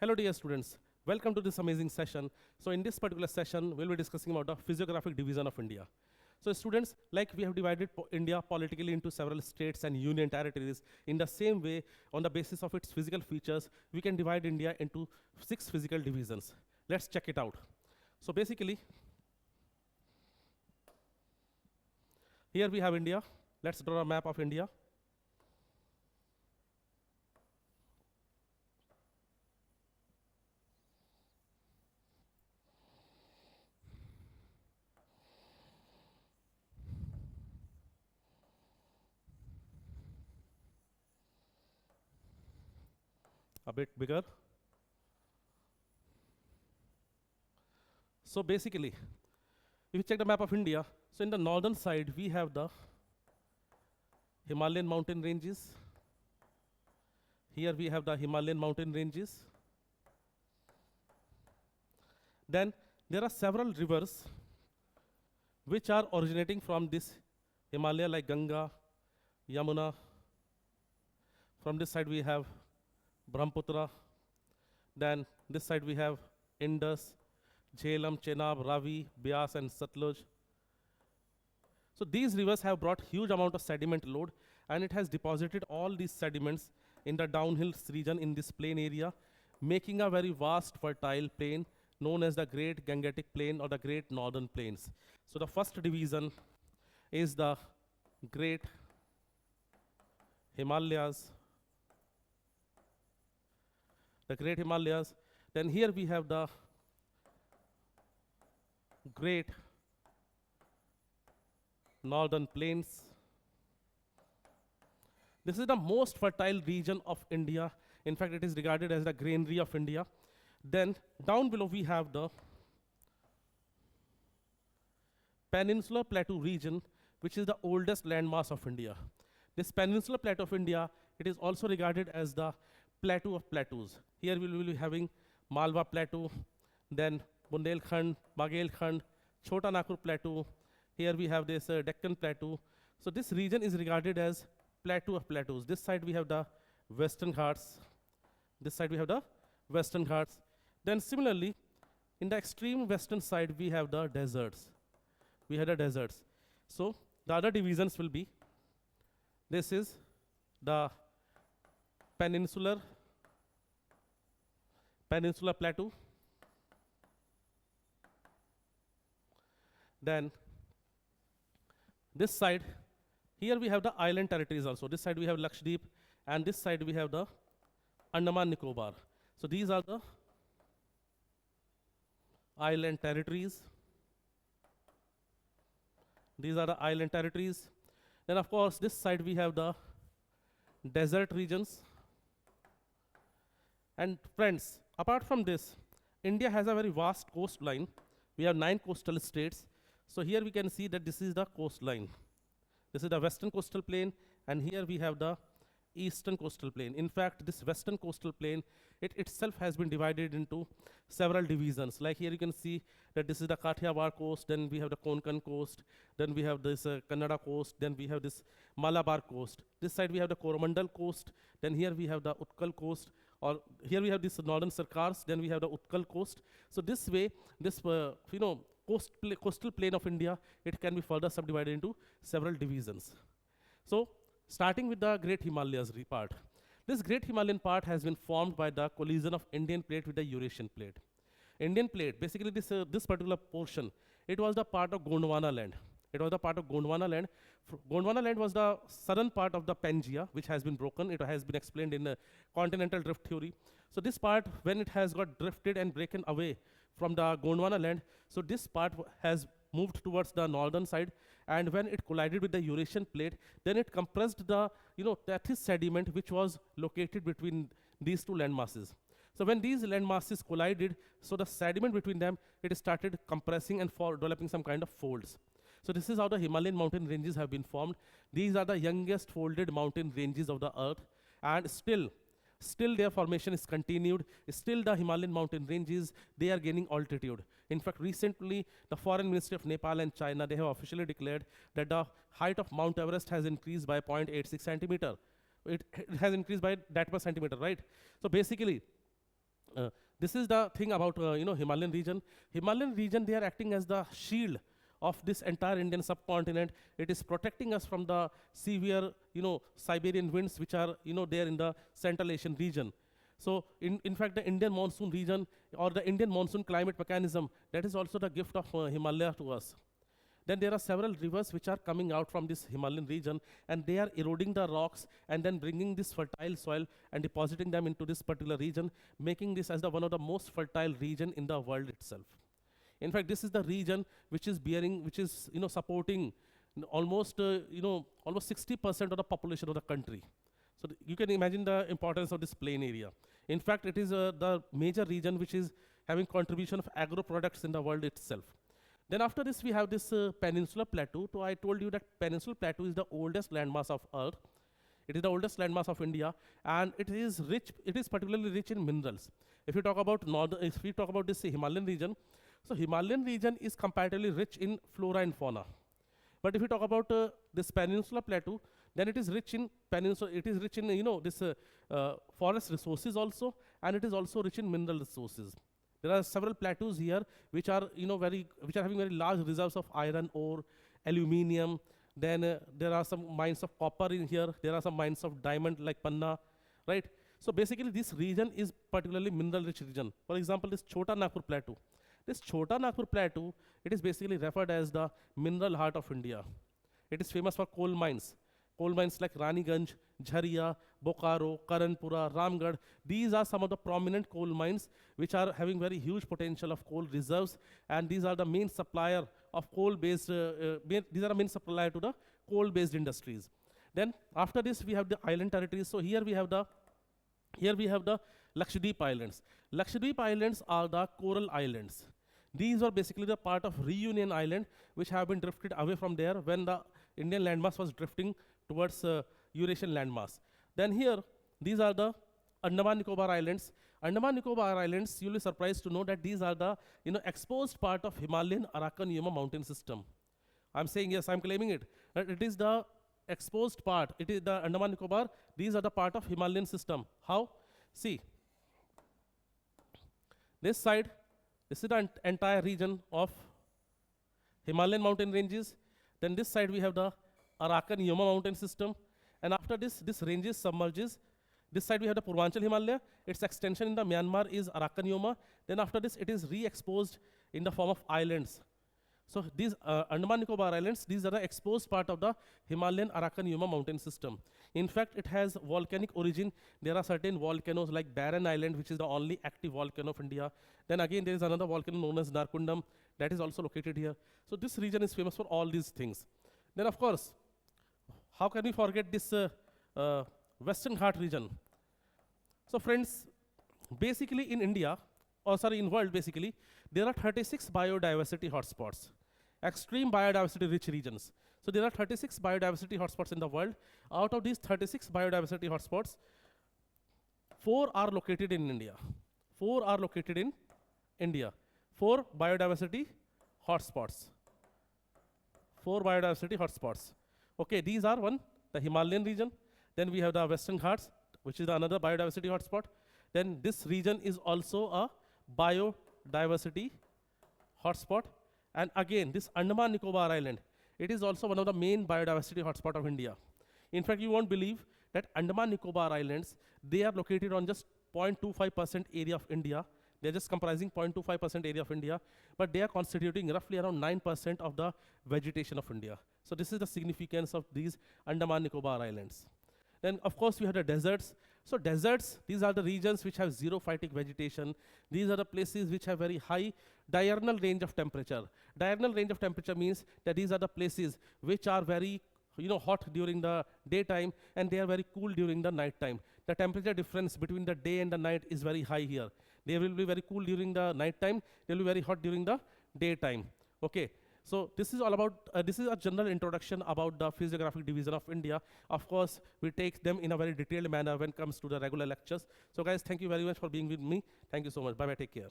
Hello dear students, welcome to this amazing session. So in this particular session, we'll be discussing about the physiographic division of India. So students, like we have divided India politically into several states and union territories, in the same way, on the basis of its physical features, we can divide India into 6 physical divisions. Let's check it out. So basically, here we have India. Let's draw a map of India. A bit bigger. So basically, if you check the map of India, so in the northern side, we have the Himalayan mountain ranges. Here we have the Himalayan mountain ranges. Then there are several rivers which are originating from this Himalaya, like Ganga, Yamuna. From this side we have Brahmaputra. Then this side we have Indus, Jhelum, Chenab, Ravi, Beas, and Satluj. So these rivers have brought huge amount of sediment load, and it has deposited all these sediments in the downhill region in this plain area, making a very vast fertile plain known as the Great Gangetic Plain or the Great Northern Plains. So the first division is the Great Himalayas. The Great Himalayas. Then here we have the Great Northern Plains. This is the most fertile region of India. In fact, it is regarded as the granary of India. Then down below we have the Peninsular Plateau region, which is the oldest landmass of India. This Peninsular Plateau of India, it is also regarded as the Plateau of Plateaus. Here we will be having Malwa Plateau, then Bundelkhand, Baghelkhand, Chota Nagpur Plateau. Here we have this Deccan Plateau. So this region is regarded as Plateau of Plateaus. This side we have the Western Ghats. This side we have the Western Ghats. Then similarly, in the extreme western side, we have the deserts. We have the deserts. So the other divisions will be, this is the Peninsular Plateau. Then this side, here we have the island territories also. This side we have Lakshadweep, and this side we have the Andaman Nicobar. So these are the island territories. These are the island territories. Then of course, this side we have the desert regions. And friends, apart from this, India has a very vast coastline. We have 9 coastal states. So here we can see that this is the coastline. This is the western coastal plain, and here we have the eastern coastal plain. In fact, this western coastal plain, it itself has been divided into several divisions. Like here you can see that this is the Kathiawar coast, then we have the Konkan coast, then we have this Kannada coast, then we have this Malabar coast. This side we have the Coromandel coast, then here we have the Utkal coast, or here we have this northern Sarkars, then we have the Utkal coast. So this way, this coastal plain of India, it can be further subdivided into several divisions. So starting with the Great Himalayas part. This Great Himalayan part has been formed by the collision of Indian plate with the Eurasian plate. Indian plate, basically this particular portion, it was the part of Gondwana land. It was the part of Gondwana land. Gondwana land was the southern part of the Pangaea, which has been broken. It has been explained in continental drift theory. So this part, when it has got drifted and broken away from the Gondwana land, so this part has moved towards the northern side, and when it collided with the Eurasian plate, then it compressed the Tethys sediment which was located between these two land masses. So when these land masses collided, so the sediment between them, it started compressing and developing some kind of folds. So this is how the Himalayan mountain ranges have been formed. These are the youngest folded mountain ranges of the earth, and still their formation is continued. Still the Himalayan mountain ranges, they are gaining altitude. In fact, recently, the Foreign Ministry of Nepal and China, they have officially declared that the height of Mount Everest has increased by 0.86 centimeter. It has increased by that much centimeter, right? So basically, uh, this is the thing about Himalayan region. Himalayan region, they are acting as the shield of this entire Indian subcontinent. It is protecting us from the severe Siberian winds which are there in the Central Asian region. So in fact, the Indian monsoon region or the Indian monsoon climate mechanism, that is also the gift of Himalaya to us. Then there are several rivers which are coming out from this Himalayan region, and they are eroding the rocks and then bringing this fertile soil and depositing them into this particular region, making this as the one of the most fertile region in the world itself. In fact, this is the region which is supporting almost 60% of the population of the country. So you can imagine the importance of this plain area. In fact, it is the major region which is having contribution of agro products in the world itself. Then after this, we have this Peninsular Plateau. So I told you that Peninsular Plateau is the oldest landmass of Earth. It is the oldest landmass of India, and it is rich. It is particularly rich in minerals. If we talk about this Himalayan region, so Himalayan region is comparatively rich in flora and fauna. But if we talk about this Peninsular Plateau, then it is rich in this forest resources also, and it is also rich in mineral resources. There are several plateaus here which are having very large reserves of iron ore, aluminium. Then there are some mines of copper in here. There are some mines of diamond like Panna, right? So basically, this region is particularly mineral-rich region. For example, this Chota Nagpur Plateau. This Chota Nagpur Plateau, it is basically referred as the mineral heart of India. It is famous for coal mines. Coal mines like Raniganj, Jharia, Bokaro, Karanpura, Ramgarh. These are some of the prominent coal mines which are having very huge potential of coal reserves, and these are the main supplier of coal-based. These are the main supplier to the coal-based industries. Then after this, we have the island territories. So here we have the Lakshadweep Islands. Lakshadweep Islands are the coral islands. These are basically the part of Reunion Island, which have been drifted away from there when the Indian landmass was drifting towards Eurasian landmass. Then here, these are the Andaman Nicobar Islands. Andaman Nicobar Islands, you'll be surprised to know that these are the exposed part of Himalayan Arakan-Yuma mountain system. I'm saying yes, I'm claiming it. That it is the exposed part. It is the Andaman Nicobar. These are the part of Himalayan system. How? See, this side, this is the entire region of Himalayan mountain ranges. Then this side we have the Arakan-Yuma mountain system. And after this, this ranges submerges. This side we have the Purvanchal Himalaya. Its extension in the Myanmar is Arakan-Yuma. Then after this, it is re-exposed in the form of islands. So these Andaman Nicobar Islands, these are the exposed part of the Himalayan Arakan-Yuma mountain system. In fact, it has volcanic origin. There are certain volcanoes like Barren Island, which is the only active volcano of India. Then again, there is another volcano known as Narkundam that is also located here. So this region is famous for all these things. Then of course, how can we forget this Western Ghat region? So friends, basically in India, in world basically, there are 36 biodiversity hotspots, extreme biodiversity rich regions. So there are 36 biodiversity hotspots in the world. Out of these 36 biodiversity hotspots, 4 are located in India. 4 are located in India. 4 biodiversity hotspots. 4 biodiversity hotspots. Okay, these are one, the Himalayan region. Then we have the Western Ghats, which is another biodiversity hotspot. Then this region is also a biodiversity hotspot. And again, this Andaman Nicobar Island, it is also one of the main biodiversity hotspot of India. In fact, you won't believe that Andaman Nicobar Islands, they are located on just 0.25% area of India. They're just comprising 0.25% area of India, but they are constituting roughly around 9% of the vegetation of India. So this is the significance of these Andaman Nicobar Islands. Then of course we have the deserts. So deserts, these are the regions which have zero phytic vegetation. These are the places which have very high diurnal range of temperature. Diurnal range of temperature means that these are the places which are very hot during the daytime and they are very cool during the night time. The temperature difference between the day and the night is very high here. They will be very cool during the night time. They will be very hot during the daytime. Okay. So this is all about, this is a general introduction about the physiographic division of India. Of course, we take them in a very detailed manner when it comes to the regular lectures. So guys, thank you very much for being with me. Thank you so much. Bye-bye. Take care.